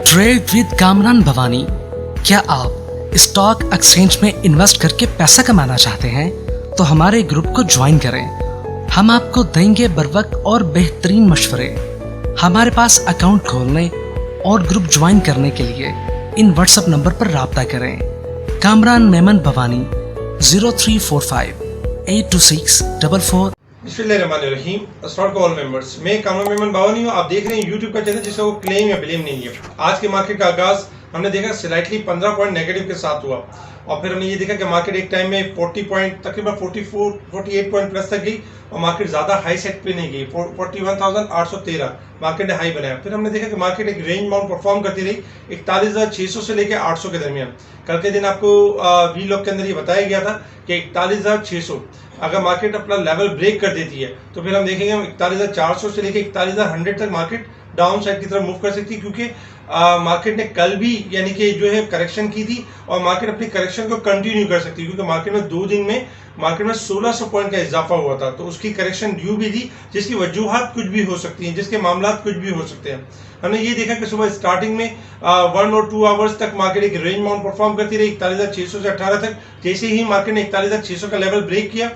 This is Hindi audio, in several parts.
Trade with Kamran Bhavani. क्या आप स्टॉक एक्सचेंज में इन्वेस्ट करके पैसा कमाना चाहते हैं तो हमारे ग्रुप को ज्वाइन करें। हम आपको देंगे बर वक्त और बेहतरीन मशवरे। हमारे पास अकाउंट खोलने और ग्रुप ज्वाइन करने के लिए इन व्हाट्सएप नंबर पर राब्ता करें। कामरान मेमन भवानी 0345 82644। बिस्मिल्लाहिर्रहमानिर्रहीम। अस्सलाम ऑल मेंबर्स, मैं कामरान मेमन भवानी हूँ। आप देख रहे हैं यूट्यूब का चैनल जिसका वो क्लेम या ब्लेम नहीं है। आज के मार्केट का आगाज हमने देखा स्लाइटली 15 पॉइंट नेगेटिव के साथ हुआ और फिर हमने ये देखा कि मार्केट एक टाइम में 40 पॉइंट तकरीबन 48 पॉइंट प्लस तक गई और मार्केट ज्यादा हाई सेट पे नहीं गई। 41,813 मार्केट ने हाई बनाया। फिर हमने देखा कि मार्केट एक रेंज बाउंड परफॉर्म करती रही 41,600 से लेकर 800 के दरमियान। कल के दिन आपको वी लॉग के अंदर ये बताया गया था कि 41,600 अगर मार्केट अपना लेवल ब्रेक कर देती है तो फिर हम देखेंगे 41,400 से लेकर 41,100 तक मार्केट डाउन साइड की तरफ मूव कर सकती है, क्योंकि मार्केट ने कल भी यानी कि जो है करेक्शन की थी और मार्केट अपनी करेक्शन को कंटिन्यू कर सकती है, क्योंकि मार्केट में 2 दिन में मार्केट में 1600 पॉइंट का इजाफा हुआ था। तो उसकी करेक्शन ड्यू भी थी, जिसकी वजूहात कुछ भी हो सकती हैं, जिसके मामला कुछ भी हो सकते हैं। हमने ये देखा कि सुबह स्टार्टिंग में 1 और 2 आवर्स तक मार्केट एक रेंज बाउंड परफॉर्म करती रही 41,600 से 18 तक। जैसे ही मार्केट ने 41,600 का लेवल ब्रेक किया,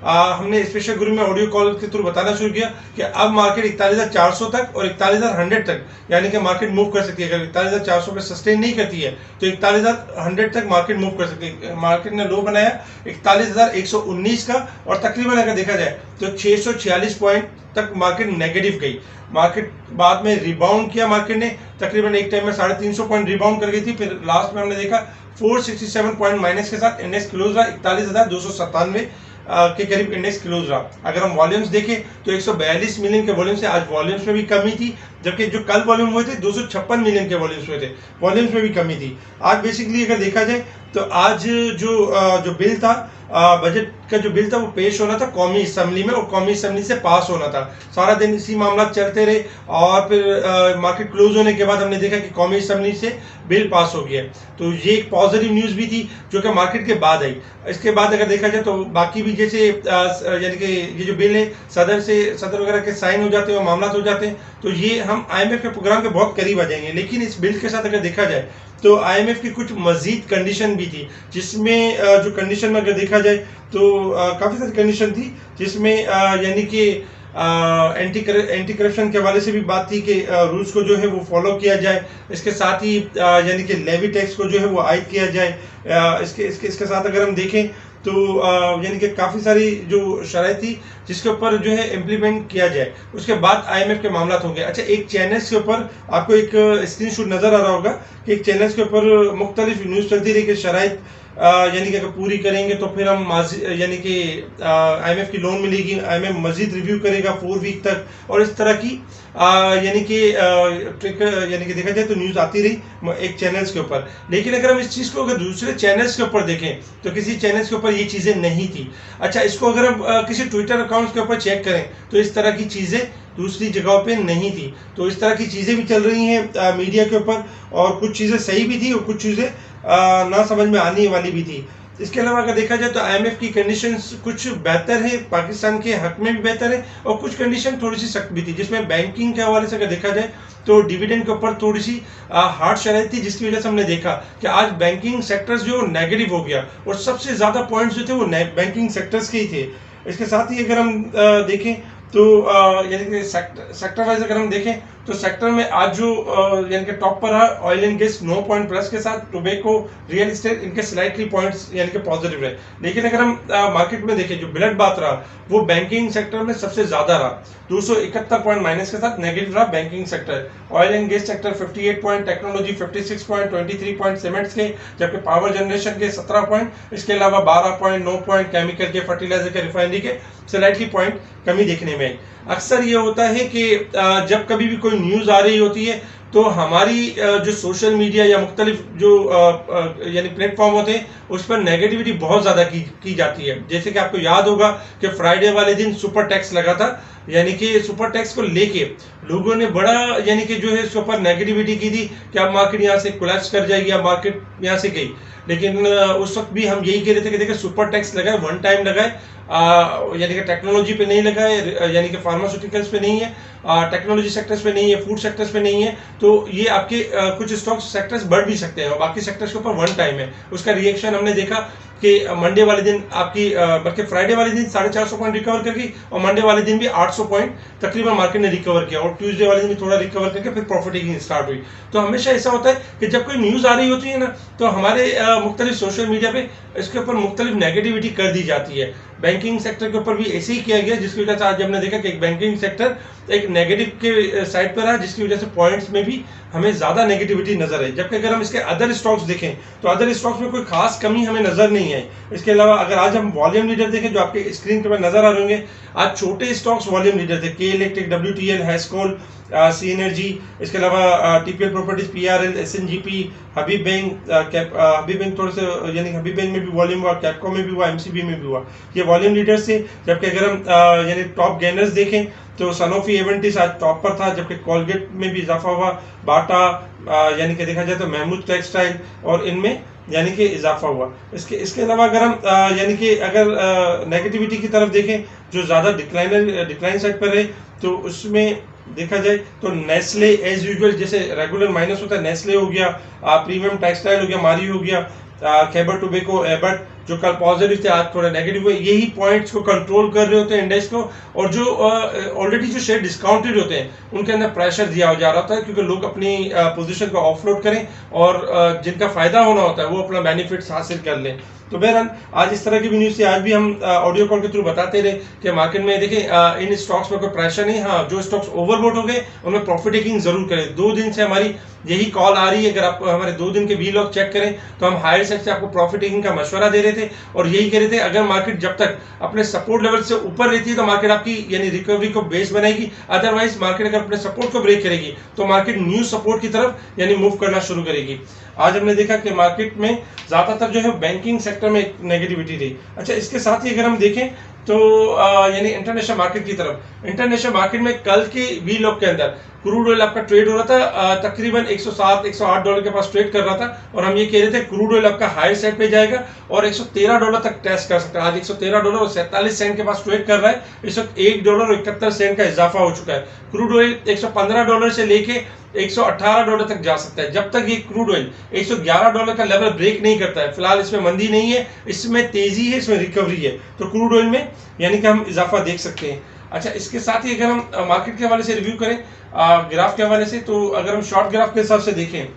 हमने स्पेशल ग्रुप में ऑडियो कॉल के थ्रू बताना शुरू किया कि अब मार्केट 41,400 तक और 41,100 तक यानी कि मार्केट मूव कर सकती है। अगर 41,400 पे सस्टेन नहीं करती है तो 41,100 तक मार्केट मूव कर सकती है। मार्केट ने लो बनाया 41,119 का और तकरीबन अगर देखा जाए तो 646 पॉइंट तक मार्केट नेगेटिव गई। मार्केट बाद में रिबाउंड किया, मार्केट ने तकरीबन एक टाइम में 350 पॉइंट रिबाउंड कर गई थी। फिर लास्ट में हमने देखा 467 पॉइंट माइनस के साथ इंडेक्स क्लोज रहा 41,297 के करीब इंडेक्स क्लोज रहा। अगर हम वॉल्यूम्स देखें तो 142 मिलियन के वॉल्यूम से आज वॉल्यूम्स में भी कमी थी, जबकि जो कल वॉल्यूम हुए थे 256 मिलियन के वॉल्यूम्स हुए थे, वॉल्यूम्स में भी कमी थी। आज बेसिकली अगर देखा जाए तो आज जो बिल था, बजट का जो बिल था वो पेश होना था कौमी असेंबली में और कौमी असेंबली से पास होना था। सारा दिन इसी मामला चलते रहे और फिर मार्केट क्लोज होने के बाद हमने देखा कि कौमी असेंबली से बिल पास हो गया। तो ये एक पॉजिटिव न्यूज़ भी थी जो कि मार्केट के बाद आई। इसके बाद अगर देखा जाए तो बाकी भी जैसे यानी कि ये जो बिल है सदर वगैरह के साइन हो जाते हैं और मामला हो जाते हैं, तो ये हम IMF के प्रोग्राम के बहुत करीब आ जाएंगे। लेकिन इस बिल के साथ अगर देखा जाए तो IMF की कुछ मजीद कंडीशन भी थी, जिसमें जो कंडीशन में अगर देखा जाए तो काफ़ी सारी कंडीशन थी, जिसमें यानी कि एंटी करप्शन के हवाले से भी बात थी कि रूल्स को जो है वो फॉलो किया जाए। इसके साथ ही यानी कि लेवी टैक्स को जो है वो आयद किया जाए। इसके साथ अगर हम देखें तो यानी कि काफ़ी सारी जो शराइत थी जिसके ऊपर जो है इम्प्लीमेंट किया जाए। उसके बाद IMF के मामला होंगे। अच्छा, एक चैनल्स के ऊपर आपको एक स्क्रीनशॉट नज़र आ रहा होगा कि एक चैनल्स के ऊपर मुख्तलिफ न्यूज़ चलती रही कि शराइत यानी कि अगर पूरी करेंगे तो फिर हम यानी कि IMF की लोन मिलेगी, IMF मजीद रिव्यू करेगा 4 वीक तक, और इस तरह की यानी कि ट्रिक यानी कि देखा जाए तो न्यूज़ आती रही एक चैनल्स के ऊपर। लेकिन अगर हम इस चीज़ को अगर दूसरे चैनल्स के ऊपर देखें तो किसी चैनल्स के ऊपर ये चीज़ें नहीं थी। अच्छा, इसको अगर हम किसी ट्विटर अकाउंट्स के ऊपर चेक करें तो इस तरह की चीज़ें दूसरी जगहों पे नहीं थी। तो इस तरह की चीज़ें भी चल रही हैं मीडिया के ऊपर, और कुछ चीज़ें सही भी थी और कुछ चीज़ें ना समझ में आने वाली भी थी। इसके अलावा अगर देखा जाए तो IMF की कंडीशंस कुछ बेहतर है, पाकिस्तान के हक में भी बेहतर है, और कुछ कंडीशन थोड़ी सी सख्त भी थी, जिसमें बैंकिंग के हवाले से अगर देखा जाए तो डिविडेंड के ऊपर थोड़ी सी हार्ड शराइत थी, जिसकी वजह से हमने देखा कि आज बैंकिंग सेक्टर्स जो नेगेटिव हो गया और सबसे ज़्यादा पॉइंट्स जो थे वो बैंकिंग सेक्टर्स के ही थे। इसके साथ ही अगर हम देखें तो यानी कि सेक्टर वाइज अगर हम देखें तो सेक्टर में आज जो यानी कि टॉप पर है oil and gas 9 point plus के साथ, टोबैको, रियल एस्टेट इनके स्लाइटली पॉइंट्स यानी कि पॉजिटिव रहे। लेकिन अगर हम मार्केट में देखें जो ब्लड बात रहा वो बैंकिंग सेक्टर में सबसे ज्यादा रहा, 271 पॉइंट माइनस के साथ नेगेटिव रहा banking sector. Oil and gas sector 58 point, technology 56 point, 23 point cements के, जबकि पावर जनरेशन के 17 पॉइंट, इसके अलावा 12 पॉइंट, 9 पॉइंट केमिकल के, फर्टिलाइजर के, रिफाइनरी के स्लाइटली पॉइंट कमी देखने में आई। अक्सर ये होता है कि जब कभी भी कोई न्यूज़ आ रही होती है तो हमारी जो सोशल मीडिया या मुख्तलिफ जो यानी प्लेटफॉर्म होते हैं उस पर नेगेटिविटी बहुत ज़्यादा की जाती है। जैसे कि आपको याद होगा कि फ्राइडे वाले दिन सुपर टैक्स लगा था, यानी कि सुपर टैक्स को लेके लोगों ने बड़ा यानी कि जो है इसके ऊपर नेगेटिविटी की थी कि अब मार्केट यहाँ से कोलैप्स कर जाएगी, अब मार्केट यहाँ से गई। लेकिन उस वक्त भी हम यही कह रहे थे कि देखिए सुपर टैक्स लगाए, वन टाइम लगाए, यानी कि टेक्नोलॉजी पे नहीं लगा है, यानी कि फार्मास्यूटिकल्स पे नहीं है, टेक्नोलॉजी सेक्टर्स पे नहीं है, फूड सेक्टर्स पे नहीं है, तो ये आपके कुछ स्टॉक सेक्टर्स बढ़ भी सकते हैं और बाकी सेक्टर्स के ऊपर वन टाइम है। उसका रिएक्शन हमने देखा कि मंडे वाले दिन आपकी बल्कि फ्राइडे वाले दिन 450 पॉइंट रिकवर कर गई और मंडे वाले दिन भी 800 पॉइंट तकरीबन मार्केट ने रिकवर किया और ट्यूसडे वाले दिन भी थोड़ा रिकवर करके फिर प्रॉफिट टेकिंग स्टार्ट हुई। तो हमेशा ऐसा होता है कि जब कोई न्यूज़ आ रही होती है ना, तो हमारे मुख्तलिफ सोशल मीडिया पे इसके ऊपर मुख्तलिफ नेगेटिविटी कर दी जाती है। बैंकिंग सेक्टर के ऊपर भी ऐसे ही किया गया, जिसकी वजह से आज हमने देखा कि एक बैंकिंग सेक्टर एक नेगेटिव के साइड पर रहा, जिसकी वजह से पॉइंट्स में भी हमें ज्यादा नेगेटिविटी नजर आई। जबकि अगर हम इसके अदर स्टॉक्स देखें तो अदर स्टॉक्स में कोई खास कमी हमें नजर नहीं आई। इसके अलावा अगर आज हम वॉल्यूम लीडर देखें जो आपके स्क्रीन पर नजर आ रहे होंगे, आज छोटे स्टॉक्स वॉल्यूम लीडर थे, के इलेक्ट्रिक, WTL, हैस्कोल, सी एनर्जी, इसके अलावा TPL प्रॉपर्टीज, PRL, SNGP, हबीब बैंक, हबीब बैंक थोड़े से, यानी हबीब बैंक में भी वॉल्यूम हुआ, कैपको में भी हुआ, MCB में भी हुआ, ये वॉल्यूम लीडर्स थे। जबकि अगर हम यानी टॉप गेनर्स देखें तो सनोफी एवेंटिस आज टॉप पर था, जबकि कोलगेट में भी इजाफा हुआ, बाटा यानी कि देखा जाए तो महमूद टेक्सटाइल और इनमें यानी कि इजाफा हुआ। इसके अलावा अगर हम यानी कि अगर नेगेटिविटी की तरफ देखें जो ज़्यादा डिक्लाइन साइड पर रहे, तो उसमें देखा जाए तो नेस्ले एज यूजुअल, जैसे रेगुलर माइनस होता है, नेस्ले हो गया, प्रीमियम टेक्सटाइल हो गया, मारी हो गया, खैबर टोबैको, एबर्ट, जो कल पॉजिटिव थे आज थोड़े नेगेटिव हुए, यही पॉइंट्स को कंट्रोल कर रहे होते हैं इंडेक्स को। और जो ऑलरेडी जो शेयर डिस्काउंटेड होते हैं उनके अंदर प्रेशर दिया जा रहा होता है, क्योंकि लोग अपनी पोजीशन को ऑफलोड करें और जिनका फायदा होना होता है वो अपना बेनिफिट्स हासिल कर लें। तो बहरहाल आज इस तरह की भी न्यूज़ थी। आज भी हम ऑडियो कॉल के थ्रू बताते रहे कि मार्केट में देखें इन स्टॉक्स पर कोई प्रेशर नहीं, हाँ जो स्टॉक्स ओवरबोट हो गए उनमें प्रॉफिट टेकिंग जरूर करें। 2 दिन से हमारी यही कॉल आ रही है, अगर आप हमारे 2 दिन के वीलॉग चेक करें तो हम हायर साइड से आपको प्रॉफिट टेकिंग का मशवरा दे रहे थे और यही कह रहे थे अगर मार्केट जब तक अपने सपोर्ट लेवल से ऊपर रहती है तो मार्केट आपकी यानी रिकवरी को बेस बनाएगी, अदरवाइज मार्केट अगर अपने सपोर्ट को ब्रेक करेगी तो मार्केट न्यू सपोर्ट की तरफ यानी मूव करना शुरू करेगी। आज हमने देखा कि मार्केट में ज्यादातर जो है बैंकिंग सेक्टर में तकरीबन रही। अच्छा, इसके साथ ही अगर हम देखें तो यानी इंटरनेशनल मार्केट की तरफ, इंटरनेशनल मार्केट में कल के वीलॉग के अंदर क्रूड ऑयल आपका ट्रेड हो रहा था तकरीबन 107 108 डॉलर के पास ट्रेड कर रहा था और हम ये कह रहे थे क्रूड ऑयल आपका हायर साइड पे जाएगा और 113 डॉलर तक टेस्ट कर सकता है। आज 113 डॉलर और 47 सेंट के पास ट्रेड कर रहा है। इस वक्त 1 डॉलर और 71 सेंट का इजाफा हो चुका है। क्रूड ऑयल 115 डॉलर से लेके 118 डॉलर तक जा सकता है। जब तक ये क्रूड ऑयल 111 डॉलर का लेवल ब्रेक नहीं करता है, फिलहाल इसमें मंदी नहीं है, इसमें तेजी है, इसमें रिकवरी है, तो क्रूड ऑयल में यानी कि हम इजाफा देख सकते हैं। अच्छा, इसके साथ ही अगर हम मार्केट के हवाले से रिव्यू करें ग्राफ के हवाले से, तो अगर हम शॉर्ट ग्राफ के हिसाब से देखें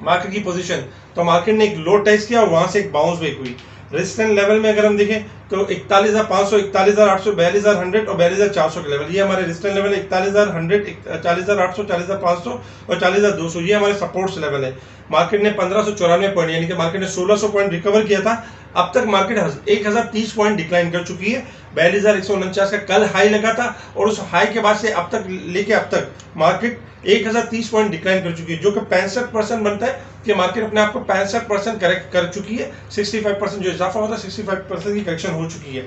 मार्केट की पोजीशन, तो मार्केट ने एक लो टेस्ट किया और वहां से एक बाउंस बैक हुई। रेजिस्टेंस लेवल में अगर हम देखें तो 41,500, 41,800, 42,100 और 42,400 के लेवल, ये हमारे रेजिस्टेंस लेवल है। 41,100, 40,800, 40,500 और 40,200 ये हमारे सपोर्ट्स लेवल है। मार्केट ने 1594 पॉइंट यानी कि मार्केट ने 1600 पॉइंट रिकवर किया था। अब तक मार्केट 1030 पॉइंट डिक्लाइन कर चुकी है। 42,149 का कल हाई लगा था और उस हाई के बाद से अब तक लेके अब तक मार्केट 1030 पॉइंट डिक्लाइन कर चुकी है, जो कि 65% बनता है कि मार्केट अपने आप को 65% करेक्ट कर चुकी है। 65% जो इजाफा होता है 65% की करेक्शन हो चुकी है।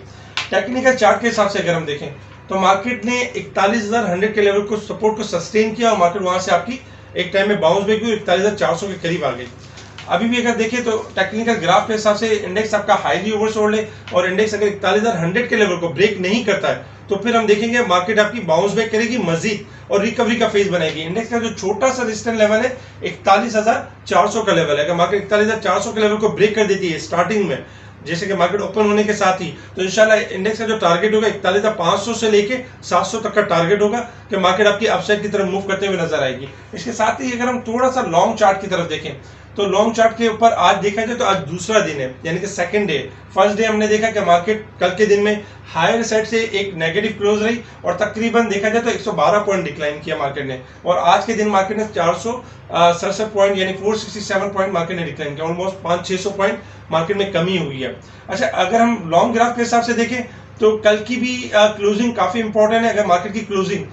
टेक्निकल चार्ट के हिसाब से अगर हम देखें तो मार्केट ने 41,100 के लेवल को सपोर्ट को सस्टेन किया और मार्केट वहां से आपकी एक टाइम में बाउंस बैक हुई, 41,400 के करीब आ गई। अभी भी अगर देखें तो टेक्निकल ग्राफ के हिसाब से इंडेक्स आपका हाईली ओवरसोल्ड है और इंडेक्स अगर 41,100 के लेवल को ब्रेक नहीं करता है तो फिर हम देखेंगे मार्केट आपकी बाउंस बैक करेगी मजीद और रिकवरी का फेज बनाएगी। इंडेक्स का जो छोटा सा रेजिस्टेंस लेवल है 41,400 का लेवल है। अगर मार्केट 41,400 के लेवल को ब्रेक कर देती है स्टार्टिंग में, जैसे कि मार्केट ओपन होने के साथ ही, तो इंशाल्लाह इंडेक्स का जो टारगेट होगा 41,500 से लेके 700 तक का टारगेट होगा कि मार्केट आपकी अपसाइड की तरफ मूव करते हुए नजर आएगी। इसके साथ ही अगर हम थोड़ा सा लॉन्ग चार्ट की तरफ देखें तो लॉन्ग चार्ट के ऊपर आज देखा जाए तो आज दूसरा दिन है यानी कि सेकंड डे। फर्स्ट डे हमने देखा कि मार्केट कल के दिन में हायर साइड से एक नेगेटिव क्लोज रही और तकरीबन देखा जाए तो 112 पॉइंट डिक्लाइन किया मार्केट ने और आज के दिन मार्केट ने 467 पॉइंट यानी 467 पॉइंट मार्केट ने डिक्लाइन किया। ऑलमोस्ट 500-600 पॉइंट मार्केट में कमी हुई है। अच्छा, अगर हम लॉन्ग ग्राफ के हिसाब से देखें तो कल की भी क्लोजिंग काफी इंपॉर्टेंट है। अगर मार्केट की क्लोजिंग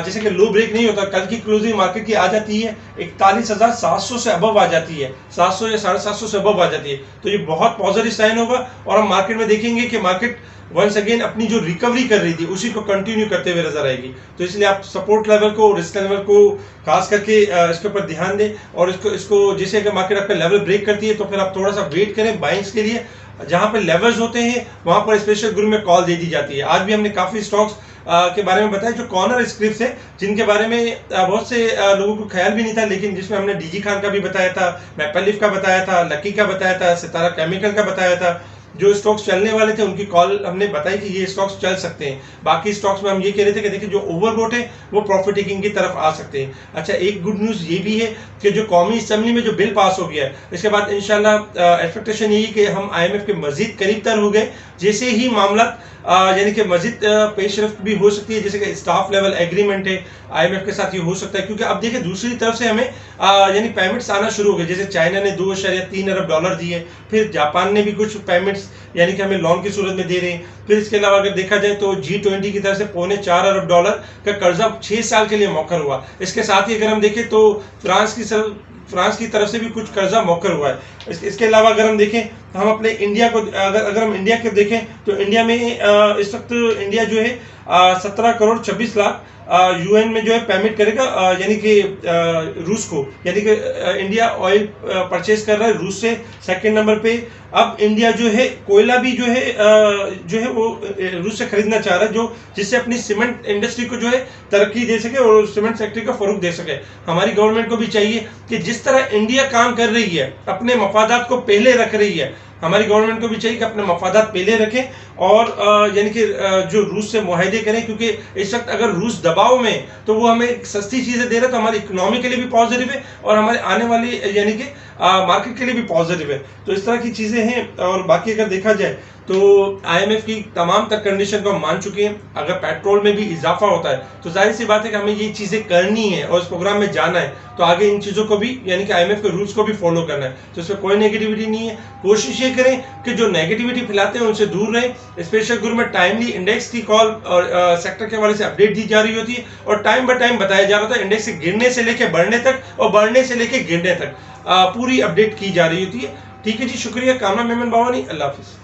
जैसे कि लो ब्रेक नहीं होता, कल की क्लोजिंग मार्केट की आ जाती है 41,700 से अबव आ जाती है, 700 या 750 से अबव आ जाती है, तो ये बहुत पॉजिटिव साइन होगा और हम मार्केट में देखेंगे कि मार्केट वंस अगेन अपनी जो रिकवरी कर रही थी उसी को कंटिन्यू करते हुए नजर आएगी। तो इसलिए आप सपोर्ट लेवल को, रिस्क लेवल को खास करके इसके ऊपर ध्यान दें और इसको जैसे अगर मार्केट आपका लेवल ब्रेक करती है तो फिर आप थोड़ा सा वेट करें बाइंग्स के लिए। जहां पर लेवल्स होते हैं वहां पर स्पेशल ग्रुप में कॉल दे दी जाती है। आज भी हमने काफी स्टॉक्स के बारे में बताया जो कॉर्नर स्क्रिप्ट्स है, जिनके बारे में बहुत से लोगों को ख्याल भी नहीं था, लेकिन जिसमें हमने डीजी खान का भी बताया था, मैपल लीफ का बताया था, लकी का बताया था, सितारा केमिकल का बताया था। जो स्टॉक्स चलने वाले थे उनकी कॉल हमने बताई कि ये स्टॉक्स चल सकते हैं। बाकी स्टॉक्स में हम ये कह रहे थे कि देखिए जो ओवरबोट है वो प्रॉफिट टेकिंग की तरफ आ सकते हैं। अच्छा, एक गुड न्यूज़ ये भी है कि जो कौमी असेंबली में जो बिल पास हो गया है, इसके बाद इंशाल्लाह एक्सपेक्टेशन यही कि हम IMF के मजीद करीब तर हो गए। जैसे ही मामला यानी कि मजीद पेशरफ्त भी हो सकती है, जैसे कि स्टाफ लेवल एग्रीमेंट है IMF के साथ, ये हो सकता है। क्योंकि अब देखिए दूसरी तरफ से हमें यानी पेमेंट्स आना शुरू हो गए। जैसे चाइना ने $2.3 अरब दिए, फिर जापान ने भी कुछ पेमेंट्स यानी कि हमें लोन की सूरत में दे रहे हैं। फिर इसके अलावा अगर देखा जाए तो G20 की तरफ से $4.25 अरब का कर्जा 6 साल के लिए मौखर हुआ। इसके साथ ही अगर हम देखें तो फ्रांस की तरफ से भी कुछ कर्जा मौखर हुआ है। इसके अलावा अगर हम देखें, हम अपने इंडिया को अगर हम इंडिया के देखें तो इंडिया में इस वक्त इंडिया जो है 17 करोड़ 26 लाख UN में जो है पेमेंट करेगा, यानी कि रूस को, यानी कि इंडिया ऑयल परचेज कर रहा है रूस से। सेकंड नंबर पे अब इंडिया जो है कोयला भी जो है वो रूस से खरीदना चाह रहा है, जो जिससे अपनी सीमेंट इंडस्ट्री को जो है तरक्की दे सके और सीमेंट सेक्टर का फरोग दे सके। हमारी गवर्नमेंट को भी चाहिए कि जिस तरह इंडिया काम कर रही है, अपने मफादात को पहले रख रही है, हमारी गवर्नमेंट को भी चाहिए कि अपने मफादात पहले रखें और यानी कि जो रूस से मुआहदे करें। क्योंकि इस वक्त अगर रूस दबाव में तो वो हमें सस्ती चीज़ें दे रहा है, तो हमारी इकोनॉमी के लिए भी पॉजिटिव है और हमारे आने वाली यानी कि मार्केट के लिए भी पॉजिटिव है। तो इस तरह की चीज़ें हैं। और बाकी अगर देखा जाए तो IMF की तमाम तक कंडीशन को हम मान चुके हैं। अगर पेट्रोल में भी इजाफा होता है तो जाहिर सी बात है कि हमें ये चीज़ें करनी है और इस प्रोग्राम में जाना है, तो आगे इन चीज़ों को भी यानी कि IMF के रूल्स को भी फॉलो करना है। तो इसमें कोई नेगेटिविटी नहीं है। कोशिश ये करें कि जो नेगेटिविटी फैलाते हैं उनसे दूर रहें। स्पेशल ग्रुप में टाइमली इंडेक्स की कॉल और सेक्टर के हवाले से अपडेट दी जा रही होती है और टाइम बाय टाइम बताया जा रहा था, इंडेक्स से गिरने से लेकर बढ़ने तक और बढ़ने से लेकर गिरने तक पूरी अपडेट की जा रही होती है। ठीक है जी, शुक्रिया। कामना मेमन बावानी, अल्लाह हाफिज़।